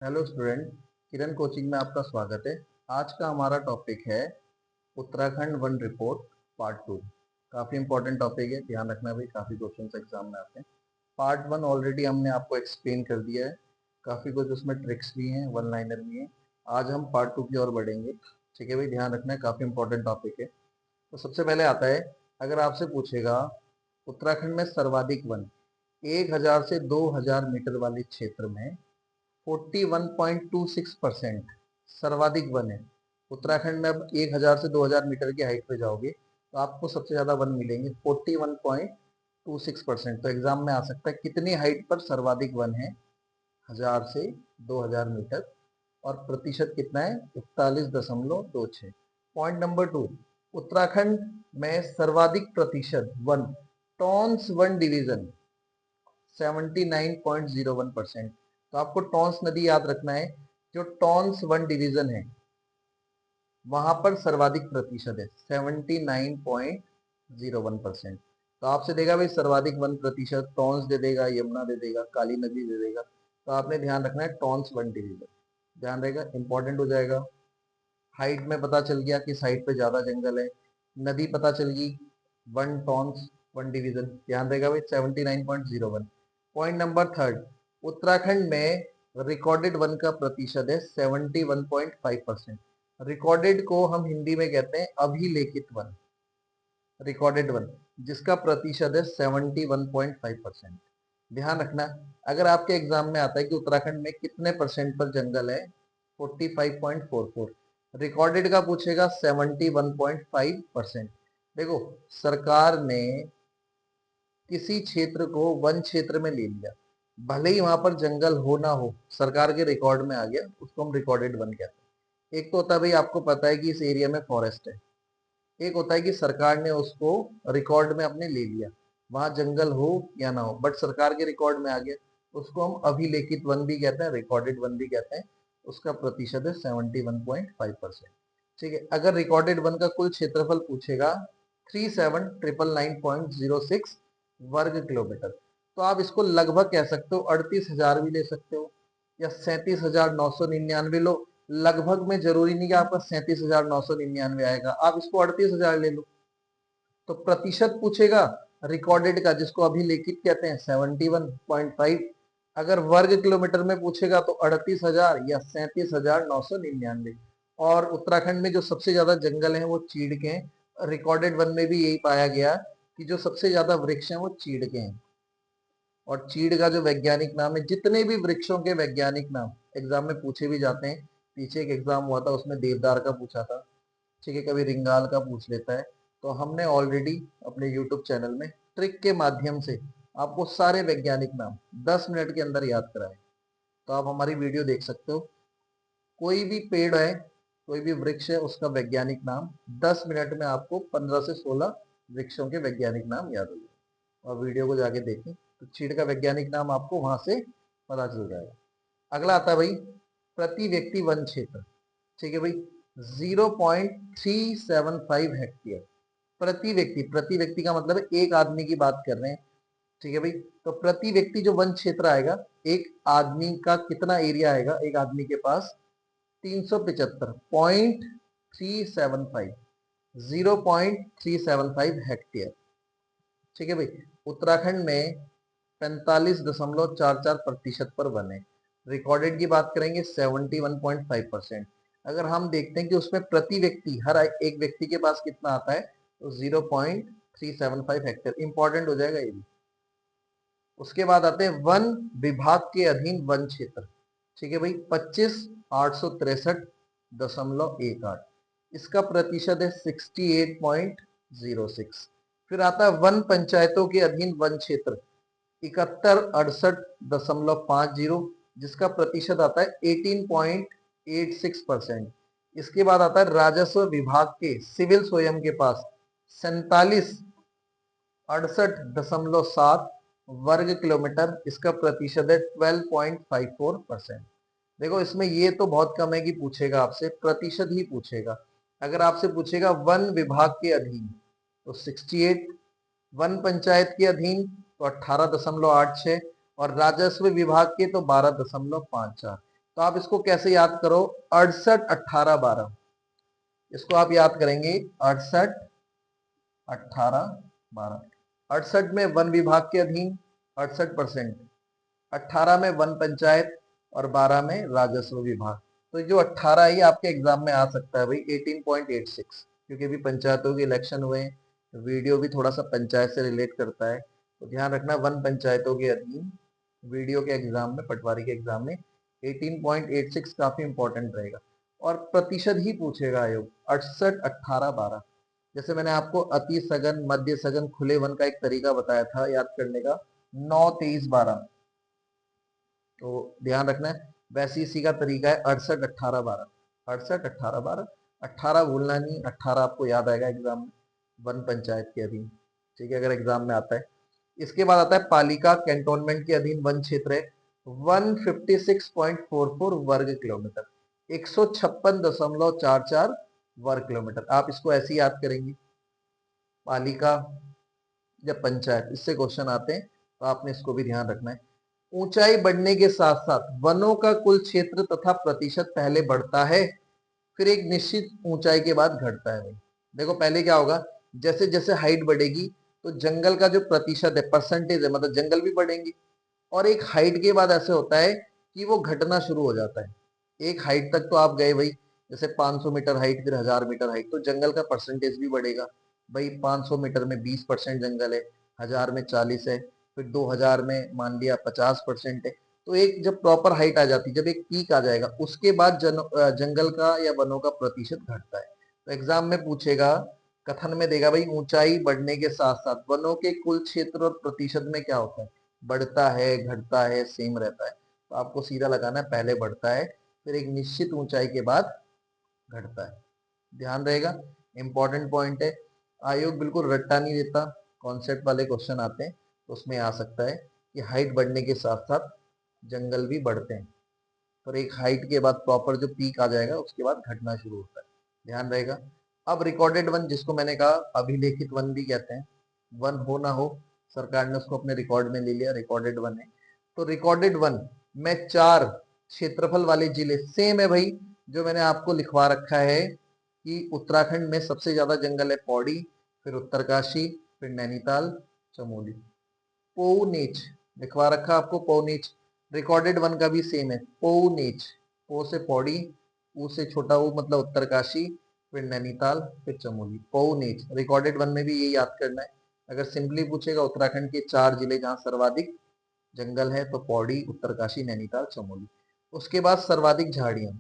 Hello student, किरण coaching में आपका स्वागत है। आज का हमारा टॉपिक है उत्तराखंड वन रिपोर्ट पार्ट 2। काफ़ी इंपॉर्टेंट टॉपिक है, ध्यान रखना भाई, काफ़ी क्वेश्चंस एग्जाम में आते हैं। पार्ट 1 ऑलरेडी हमने आपको एक्सप्लेन कर दिया है, काफ़ी कुछ उसमें ट्रिक्स भी हैं, वन लाइनर भी हैं। आज हम पार्ट 2 की ओर बढ़ेंगे। ठीक है भाई, ध्यान रखना है, काफ़ी इंपॉर्टेंट टॉपिक है। तो सबसे पहले आता है, अगर आपसे पूछेगा उत्तराखंड में सर्वाधिक वन 1000 से 2000 मीटर वाले क्षेत्र में 41.26% सर्वाधिक वन है। उत्तराखंड में अब 1000 से 2000 मीटर की हाइट पे जाओगे तो आपको सबसे ज्यादा वन मिलेंगे 41.26%। तो एग्जाम में आ सकता है कितनी हाइट पर सर्वाधिक वन है, 1000 से 2000 मीटर, और प्रतिशत कितना है, 41.26। पॉइंट नंबर 2, उत्तराखंड में सर्वाधिक प्रतिशत वन टॉन्स वन डिवीजन 79.01%। तो आपको टॉन्स नदी याद रखना है, जो टॉन्स वन डिवीजन है वहां पर सर्वाधिक प्रतिशत है 79.01%। तो आपसे देगा भाई सर्वाधिक वन प्रतिशत, टॉन्स दे देगा, यमुना दे देगा, काली नदी दे देगा, तो आपने ध्यान रखना है टॉन्स वन डिवीजन, ध्यान रहेगा, इंपॉर्टेंट हो जाएगा। हाइट में पता चल गया कि साइड पे ज्यादा जंगल है, नदी पता चल गई, वन टॉन्स वन डिवीजन, ध्यान रहेगा भाई 79.01। पॉइंट नंबर 3, उत्तराखंड में रिकॉर्डेड वन का प्रतिशत है 71.5%। रिकॉर्डेड को हम हिंदी में कहते हैं अभिलेखित वन, रिकॉर्डेड वन, जिसका प्रतिशत है 71.5%। ध्यान रखना, अगर आपके एग्जाम में आता है कि उत्तराखंड में कितने परसेंट पर जंगल है, 45.44, रिकॉर्डेड का पूछेगा 71.5%। देखो, सरकार ने किसी क्षेत्र को वन क्षेत्र में ले लिया, भले ही वहां पर जंगल हो ना हो, सरकार के रिकॉर्ड में आ गया, उसको हम रिकॉर्डेड वन कहते हैं। एक तो होता है भाई, आपको पता है कि इस एरिया में फॉरेस्ट है, एक होता है कि सरकार ने उसको रिकॉर्ड में अपने ले लिया, वहां जंगल हो या ना हो बट सरकार के रिकॉर्ड में आ गया, उसको हम अभिलेखित वन भी कहते हैं, रिकॉर्डेड वन भी कहते हैं। उसका प्रतिशत है 71.5%। ठीक है, अगर रिकॉर्डेड वन का कुल क्षेत्रफल पूछेगा 37,999.06 वर्ग किलोमीटर, तो आप इसको लगभग कह सकते हो 38,000 भी ले सकते हो या 37,999 लो। लगभग में जरूरी नहीं कि आपका 37,999 आएगा, आप इसको 38,000 ले लो। तो प्रतिशत पूछेगा रिकॉर्डेड का, जिसको अभी लिखित कहते हैं, 71.5। अगर वर्ग किलोमीटर में पूछेगा तो 38,000 या 37,999। और उत्तराखंड में जो सबसे ज्यादा जंगल है वो चीड़ के हैं। रिकॉर्डेड वन में भी यही पाया गया कि जो सबसे ज्यादा वृक्ष हैं वो चीड़ के हैं। और चीड़ का जो वैज्ञानिक नाम है, जितने भी वृक्षों के वैज्ञानिक नाम एग्जाम में पूछे भी जाते हैं, पीछे एक एग्जाम हुआ था उसमें देवदार का पूछा था, ठीक है, कभी रिंगाल का पूछ लेता है। तो हमने ऑलरेडी अपने यूट्यूब चैनल में ट्रिक के माध्यम से आपको सारे वैज्ञानिक नाम 10 मिनट के अंदर याद कराए, तो आप हमारी वीडियो देख सकते हो। कोई भी पेड़ है, कोई भी वृक्ष है, उसका वैज्ञानिक नाम 10 मिनट में आपको 15 से 16 वृक्षों के वैज्ञानिक नाम याद हो जाए, और वीडियो को जाके देखें तो चीड़ का वैज्ञानिक नाम आपको वहां से पता चल जाएगा। अगला आता है भाई प्रति व्यक्ति वन क्षेत्र। ठीक है भाई, 0.375 हेक्टेयर प्रति व्यक्ति, प्रति व्यक्ति का मतलब है एक आदमी की बात कर रहे हैं। ठीक है भाई, तो प्रति व्यक्ति जो वन क्षेत्र आएगा, एक आदमी का कितना एरिया आएगा, एक आदमी के पास 375.375, 0.375 हेक्टेयर। ठीक है भाई, उत्तराखंड में 45.44% पर वन है। रिकॉर्डेड की बात करेंगे 71.5%। अगर हम देखते हैं कि उसमें प्रति व्यक्ति, हर एक व्यक्ति के पास कितना आता है, तो 0.375 हेक्टेयर, इंपॉर्टेंट हो जाएगा ये भी। उसके बाद आते हैं वन विभाग के अधीन वन क्षेत्र। ठीक है भाई, 25,863.18, इसका प्रतिशत है 68.06। फिर आता है वन पंचायतों के अधीन वन क्षेत्र, 71,68.50, जिसका प्रतिशत आता है 18.86%। इसके बाद आता है राजस्व विभाग के सिविल स्वयं के पास 47,68.7 वर्ग किलोमीटर, इसका प्रतिशत है 12.54%। देखो, इसमें ये तो बहुत कम है कि पूछेगा आपसे, प्रतिशत ही पूछेगा। अगर आपसे पूछेगा वन विभाग के अधीन तो 68, वन पंचायत के अधीन तो 18.86, और राजस्व विभाग के तो 12.54। तो आप इसको कैसे याद करो, 68 18 12, इसको आप याद करेंगे 68 18 12। 68 में वन विभाग के अधीन 68%, 18 में वन पंचायत और 12 में राजस्व विभाग। तो जो 18 है ये आपके एग्जाम में आ सकता है भाई 18.86, क्योंकि अभी पंचायतों के इलेक्शन हुए हैं, वीडियो भी थोड़ा सा पंचायत से रिलेट करता है, तो ध्यान रखना वन पंचायतों के अधीन वीडियो के एग्जाम में, पटवारी के एग्जाम में 18.86 काफी इंपॉर्टेंट रहेगा। और प्रतिशत ही पूछेगा आयोग, 68 18 12। जैसे मैंने आपको अति सघन, मध्य सघन, खुले वन का एक तरीका बताया था याद करने का, 9 23 12, तो ध्यान रखना है। वैसे इसी का तरीका है 68 18 12, 68 18 12, 18 भूलना नहीं, 18 आपको याद आएगा एग्जाम में, वन पंचायत के अधीन, ठीक है, अगर एग्जाम में आता है। इसके बाद आता है पालिका कैंटोनमेंट के अधीन वन क्षेत्र है 156.44 वर्ग किलोमीटर, 156.44 वर्ग किलोमीटर। आप इसको ऐसे ही याद करेंगे, पालिका या पंचायत, इससे क्वेश्चन आते हैं, तो आपने इसको भी ध्यान रखना है। ऊंचाई बढ़ने के साथ साथ वनों का कुल क्षेत्र तथा प्रतिशत पहले बढ़ता है, फिर एक निश्चित ऊंचाई के बाद घटता है। भाई देखो पहले क्या होगा, जैसे जैसे हाइट बढ़ेगी तो जंगल का जो प्रतिशत है, परसेंटेज है, मतलब जंगल भी बढ़ेंगे, और एक हाइट के बाद ऐसे होता है कि वो घटना शुरू हो जाता है। एक हाइट तक तो आप गए भाई, जैसे 500 मीटर हाइट, फिर 1000 मीटर हाइट, तो जंगल का परसेंटेज भी बढ़ेगा। भाई 500 मीटर में 20% जंगल है, 1000 में 40 है, फिर 2000 में मान लिया 50% है। तो एक जब प्रॉपर हाइट आ जाती है, जब एक पीक आ जाएगा, उसके बाद जंगल का या वनों का प्रतिशत घटता है। तो एग्जाम में पूछेगा, कथन में देगा भाई ऊंचाई बढ़ने के साथ साथ वनों के कुल क्षेत्र और प्रतिशत में क्या होता है, बढ़ता है, घटता है, सेम रहता है। तो आपको सीधा लगाना है, पहले बढ़ता है फिर एक निश्चित ऊंचाई के बाद घटता है, ध्यान रहेगा, इंपॉर्टेंट पॉइंट है। आयोग बिल्कुल रट्टा नहीं देता, कॉन्सेप्ट वाले क्वेश्चन आते हैं तो उसमें आ सकता है कि हाइट बढ़ने के साथ साथ जंगल भी बढ़ते हैं, पर एक हाइट के बाद प्रॉपर जो पीक आ जाएगा उसके बाद घटना शुरू होता है, ध्यान रहेगा। अब रिकॉर्डेड वन, जिसको मैंने कहा अभिलेखित वन भी कहते हैं, वन हो ना हो सरकार ने उसको अपने रिकॉर्ड में ले लिया, रिकॉर्डेड वन है। तो रिकॉर्डेड वन में 4 क्षेत्रफल वाले जिले सेम है भाई, जो मैंने आपको लिखवा रखा है कि उत्तराखंड में सबसे ज्यादा जंगल है पौड़ी, फिर उत्तरकाशी, फिर नैनीताल, चमोली। पोनेच लिखवा रखा आपको, पोनेच। रिकॉर्डेड वन का भी सेम है, पोनेच, पो से पौड़ी, ऊ से छोटा ऊ मतलब उत्तरकाशी, फिर नैनीताल, फिर चमोली, पोनेच। रिकॉर्डेड वन में भी ये याद करना है। अगर सिंपली पूछेगा उत्तराखंड के 4 जिले जहां सर्वाधिक जंगल है, तो पौड़ी, उत्तरकाशी, नैनीताल, चमोली। उसके बाद सर्वाधिक झाड़ियां,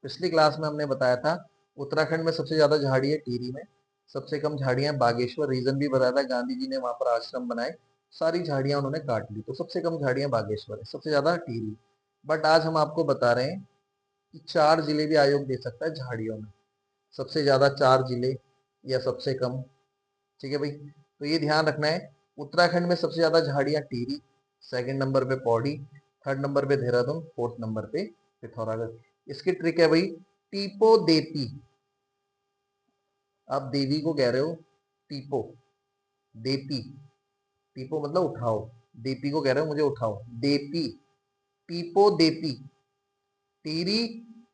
पिछली क्लास में हमने बताया था उत्तराखंड में सबसे ज्यादा झाड़ी है टिहरी में, सबसे कम झाड़ियां बागेश्वर, रीजन भी बताया था, गांधी जी ने वहां पर आश्रम बनाए, सारी झाड़ियां उन्होंने काट ली, तो सबसे कम झाड़ियां बागेश्वर है, सबसे ज्यादा टिहरी। बट आज हम आपको बता रहे हैं कि 4 जिले भी आयोग दे सकता है झाड़ियों में, सबसे ज्यादा 4 जिले या सबसे कम, ठीक है भाई। तो ये ध्यान रखना है, उत्तराखंड में सबसे ज्यादा झाड़ियां टिहरी, सेकंड नंबर पे पौड़ी, थर्ड नंबर पे देहरादून, फोर्थ नंबर पे पिथौरागढ़। इसकी ट्रिक है भाई, टीपो देती, आप देवी को कह रहे हो टीपो, देपी, टीपो मतलब उठाओ, देपी को कह रहे हो मुझे उठाओ, देपी, टीपो देपी, टीरी,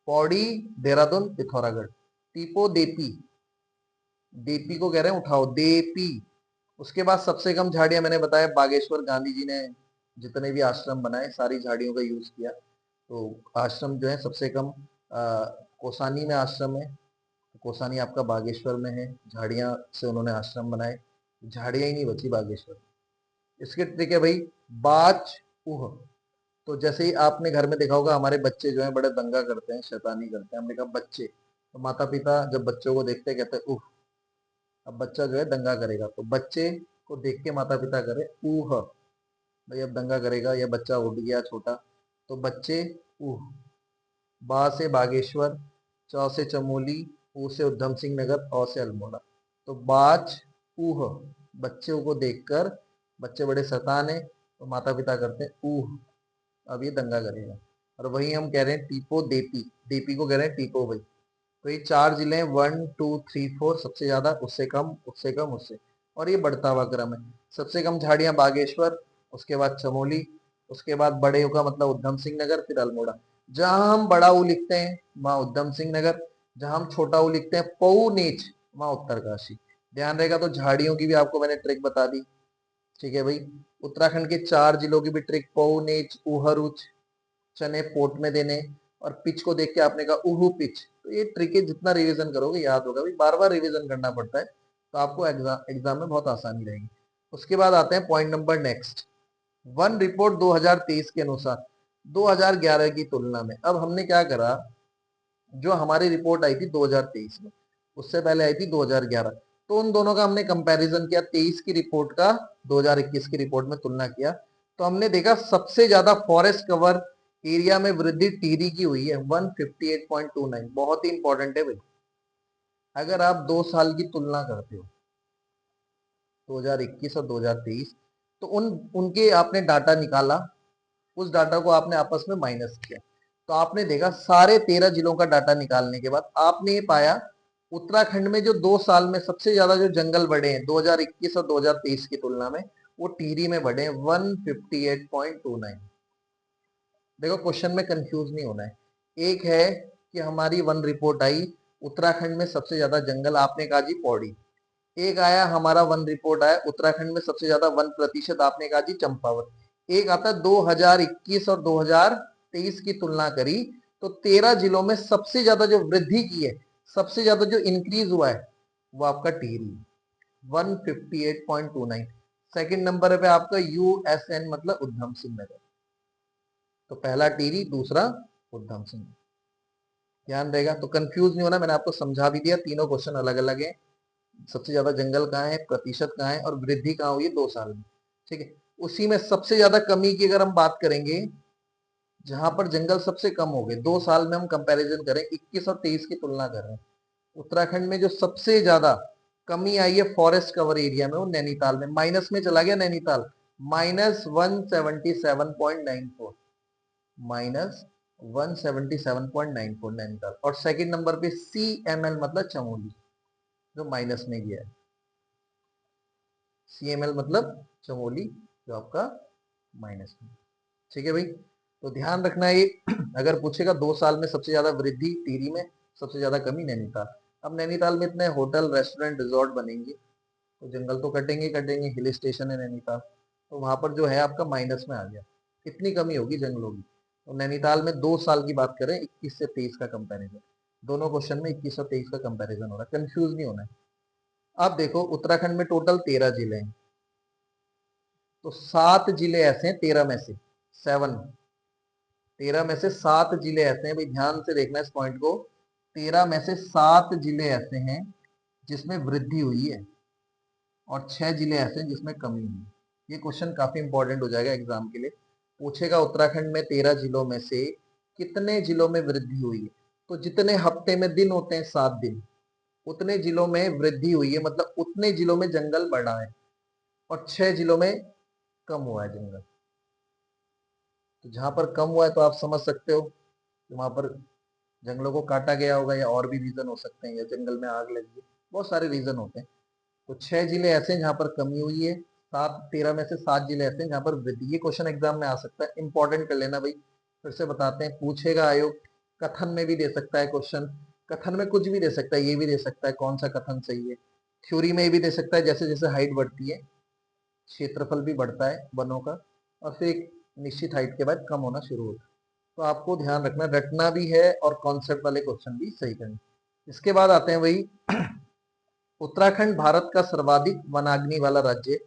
पौड़ी, देहरादून, पिथौरागढ़, टीपो देपी, देपी को कह रहे हैं उठाओ, देपी। उसके बाद सबसे कम झाड़ियां मैंने बताया बागेश्वर, गांधी जी ने जितने भी आश्रम बनाए सारी झाड़ियों का यूज किया, तो आश्रम जो है सबसे कम कोसानी में आश्रम है, कोसानी आपका बागेश्वर में है, झाड़ियां से उन्होंने आश्रम बनाए, झाड़ियां ही नहीं बची बागेश्वर। इसके ट्रिक है भाई, बाच उह। तो जैसे ही आपने घर में देखा होगा हमारे बच्चे जो है बड़े दंगा करते हैं, शैतानी करते हैं, हमने कहा बच्चे, तो माता पिता जब बच्चों को देखते हैं कहते हैं उह, अब बच्चा जो है दंगा करेगा, तो बच्चे को देख के माता पिता करे ऊह, भाई अब दंगा करेगा या बच्चा उठ गया छोटा, तो बच्चे ऊह। बा से बागेश्वर, च से चमोली, ऊ से उधम सिंह नगर, अ से अल्मोड़ा। तो बाच ऊह, बच्चों को देखकर, बच्चे बड़े शैतान है तो माता पिता करते हैं ऊह, अब ये दंगा करेगा। और वही हम कह रहे हैं टीपो देपी, देपी को कह रहे हैं टीपो भाई। तो ये 4 जिले हैं, 1 2 3 4, सबसे ज्यादा, उससे कम, उससे कम, उससे, और ये बढ़ता हुआ क्रम है। सबसे कम झाड़ियां बागेश्वर, उसके बाद चमोली, उसके बाद बड़े का मतलब उधम सिंह नगर, फिर अल्मोड़ा। जहां हम बड़ा ऊ लिखते हैं वहां उधम सिंह नगर, जहां हम छोटा ऊ लिखते हैं पऊ नीच, वहां उत्तरकाशी। ध्यान रहेगा। तो झाड़ियों की भी आपको मैंने ट्रिक बता दी। ठीक है भाई। उत्तराखंड के 4 जिलों की भी ट्रिक, पऊ नीच, उहर उच, चने पोट में देने, और पिच को देख के आपने कहा उहू पिच। तो ये ट्रिक है, जितना रिवीजन करोगे याद होगा भाई, बार बार रिवीजन करना पड़ता है, तो आपको एग्जाम में बहुत आसानी रहेगी। उसके बाद आते हैं point number next, one report 2023 के अनुसार 2011 की तुलना में। अब हमने क्या करा, जो हमारी रिपोर्ट आई थी 2023 में, उससे पहले आई थी 2011, तो उन दोनों का हमने कंपैरिजन किया, 23 की रिपोर्ट का 2021 की रिपोर्ट में तुलना किया। तो हमने देखा सबसे ज्यादा फॉरेस्ट कवर एरिया में वृद्धि टिहरी की हुई है, 158.29। बहुत ही इंपॉर्टेंट है भाई। अगर आप 2 साल की तुलना करते हो, 2021 और 2023, तो उनके आपने डाटा निकाला, उस डाटा को आपने आपस में माइनस किया, तो आपने देखा सारे 13 जिलों का डाटा निकालने के बाद आपने ये पाया उत्तराखंड में जो 2 साल में सबसे ज्यादा जो जंगल बढ़े हैं 2021 और 2023 की तुलना में, वो टिहरी में बढ़े हैं 158.29। देखो क्वेश्चन में कंफ्यूज नहीं होना है। एक है कि हमारी वन रिपोर्ट आई, उत्तराखंड में सबसे ज्यादा जंगल, आपने कहा जी पौड़ी। एक आया हमारा वन रिपोर्ट आया, उत्तराखंड में सबसे ज्यादा 1%, आपने कहा जी चंपावत। एक आता 2021 और 2023 की तुलना करी, तो 13 जिलों में सबसे ज्यादा जो वृद्धि की है, सबसे ज्यादा जो इंक्रीज हुआ है, वो आपका टिहरी, 158.29। सेकंड नंबर पे आपका यूएसएन मतलब उधम सिंह नगर। तो पहला टिहरी, दूसरा उधम सिंह। ध्यान रहेगा। तो कंफ्यूज नहीं होना, मैंने आपको समझा भी दिया, तीनों क्वेश्चन अलग अलग है। सबसे ज्यादा जंगल कहाँ है, प्रतिशत कहाँ है, और वृद्धि कहाँ हुई है 2 साल में। ठीक है। उसी में सबसे ज्यादा कमी की अगर हम बात करेंगे, जहां पर जंगल सबसे कम हो गए 2 साल में, हम कंपैरिजन करें 21 और 23 की तुलना कर रहे हैं, उत्तराखंड में जो सबसे ज्यादा कमी आई है फॉरेस्ट कवर एरिया में, वो नैनीताल में, माइनस में चला गया नैनीताल, -177.94, -177.94 नैनीताल। और सेकंड नंबर पे CML मतलब चमोली, जो माइनस में गया है। CML मतलब चमोली, जो आपका माइनस में। ठीक है भाई। तो ध्यान रखना ये अगर पूछेगा 2 साल में सबसे ज्यादा वृद्धि टिहरी में, सबसे ज्यादा कमी नैनीताल। अब नैनीताल में इतने होटल रेस्टोरेंट रिजॉर्ट बनेंगे, तो जंगल तो कटेंगे कटेंगे, हिल स्टेशन है नैनीताल, तो वहां पर जो है आपका माइनस में आ गया, इतनी कमी होगी जंगलों की। तो नैनीताल में 2 साल की बात करें, 21 से 23 का कंपेरिजन, दोनों क्वेश्चन में 21 और 23 का कंपेरिजन हो रहा है, कंफ्यूज नहीं होना है। अब देखो उत्तराखंड में टोटल 13 जिले हैं, तो 7 जिले ऐसे हैं, 13 में से 7, 13 में से 7 जिले ऐसे हैं भाई, ध्यान से देखना इस पॉइंट को, 13 में से 7 जिले ऐसे हैं जिसमें वृद्धि हुई है, और 6 जिले ऐसे हैं जिसमें कमी हुई है। ये क्वेश्चन काफी इंपॉर्टेंट हो जाएगा एग्जाम के लिए। पूछेगा उत्तराखंड में 13 जिलों में से कितने जिलों में वृद्धि हुई है, तो जितने हफ्ते में दिन होते हैं 7 दिन, उतने जिलों में वृद्धि हुई है, मतलब उतने जिलों में जंगल बढ़ा है, और 6 जिलों में कम हुआ है जंगल। तो जहां पर कम हुआ है तो आप समझ सकते हो कि वहां पर जंगलों को काटा गया होगा, या और भी रीजन हो सकते हैं, या जंगल में आग लगी है, बहुत सारे रीजन होते हैं। तो 6 जिले ऐसे हैं जहां पर कमी हुई है, 13 में से 7 जिले ऐसे हैं जहां पर वृद्धि। ये क्वेश्चन एग्जाम में आ सकता है, इंपॉर्टेंट कर लेना भाई। फिर से बताते हैं, पूछेगा आयोग, कथन में भी दे सकता है क्वेश्चन, कथन में कुछ भी दे सकता है, ये भी दे सकता है कौन सा कथन सही है, थ्योरी में भी दे सकता है, जैसे जैसे हाइट बढ़ती है क्षेत्रफल भी बढ़ता है वनों का, और फिर एक निश्चित हाइट के बाद कम होना शुरू होता है। तो आपको ध्यान रखना, रटना भी है और कॉन्सेप्ट वाले क्वेश्चन भी सही करना। इसके बाद आते हैं वही उत्तराखंड भारत का सर्वाधिक वनाग्नि वाला राज्य है।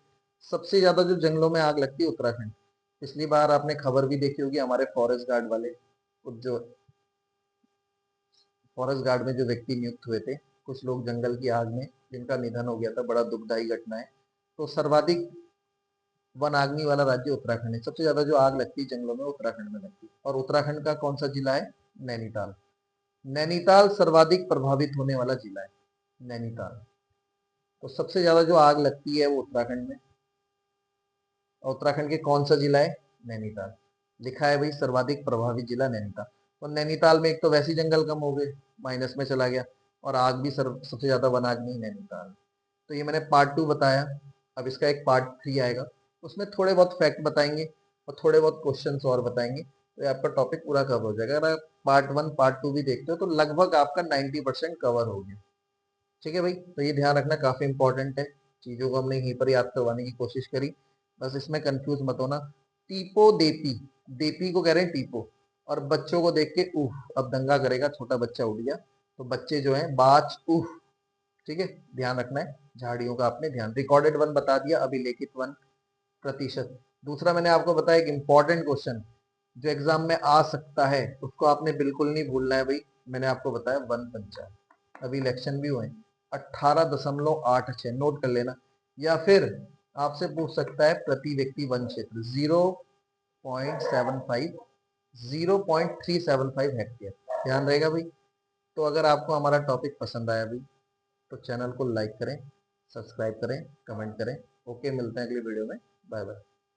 सबसे ज्यादा जो जंगलों में आग लगती है उत्तराखंड। पिछली बार आपने खबर भी देखी होगी, हमारे फॉरेस्ट गार्ड वाले, जो फॉरेस्ट गार्ड में जो व्यक्ति नियुक्त हुए थे, कुछ लोग जंगल की आग में जिनका निधन हो गया था, बड़ा दुखदायी घटना है। तो सर्वाधिक वनाग्नि वाला राज्य उत्तराखंड है, सबसे ज्यादा जो आग लगती है जंगलों में उत्तराखंड में लगती है। और उत्तराखंड का कौन सा जिला है, नैनीताल। नैनीताल सर्वाधिक प्रभावित होने वाला जिला है, नैनीताल। तो सबसे ज्यादा जो आग लगती है वो उत्तराखंड में, और उत्तराखंड के कौन सा जिला है, नैनीताल। लिखा है भाई सर्वाधिक प्रभावित जिला नैनीताल। और नैनीताल में एक तो वैसे जंगल कम हो गए, माइनस में चला गया, और आग भी सबसे ज्यादा वनाग्नि नैनीताल। तो ये मैंने पार्ट 2 बताया। अब इसका एक पार्ट 3 आएगा, उसमें थोड़े बहुत फैक्ट बताएंगे और थोड़े बहुत क्वेश्चंस और बताएंगे। तो ये आपका टॉपिक पूरा कवर हो जाएगा। अगर आप पार्ट 1 पार्ट 2 भी देखते हो तो लगभग आपका 90% कवर हो गया। ठीक है भाई, तो ये ध्यान रखना काफी इंपॉर्टेंट है। चीजों को हमने यहीं पर याद करवाने की कोशिश करी, बस इसमें कंफ्यूज मत होना। टीपो देपी, देपी को कह रहे हैं टीपो, और बच्चों को देख के उफ, अब दंगा करेगा, छोटा बच्चा उठ गया, तो बच्चे जो हैं बाच उफ। ठीक है, ध्यान रखना है झाड़ियों का। आपने ध्यान, रिकॉर्डेड 1 बता दिया, अभिलेखित 1%। दूसरा मैंने आपको बताया एक इंपॉर्टेंट क्वेश्चन जो एग्जाम में आ सकता है, उसको आपने बिल्कुल नहीं भूलना है भाई। मैंने आपको बताया वन पंचायत, अभी इलेक्शन भी हुए, 18.86 नोट कर लेना। या फिर आपसे पूछ सकता है प्रति व्यक्ति वन क्षेत्र 0.75, 0.375 हेक्टेयर, ध्यान रहेगा भाई। तो अगर आपको हमारा टॉपिक पसंद आया भाई तो चैनल को लाइक करें, सब्सक्राइब करें, कमेंट करें। ओके, मिलते हैं अगली वीडियो में। Bye bye.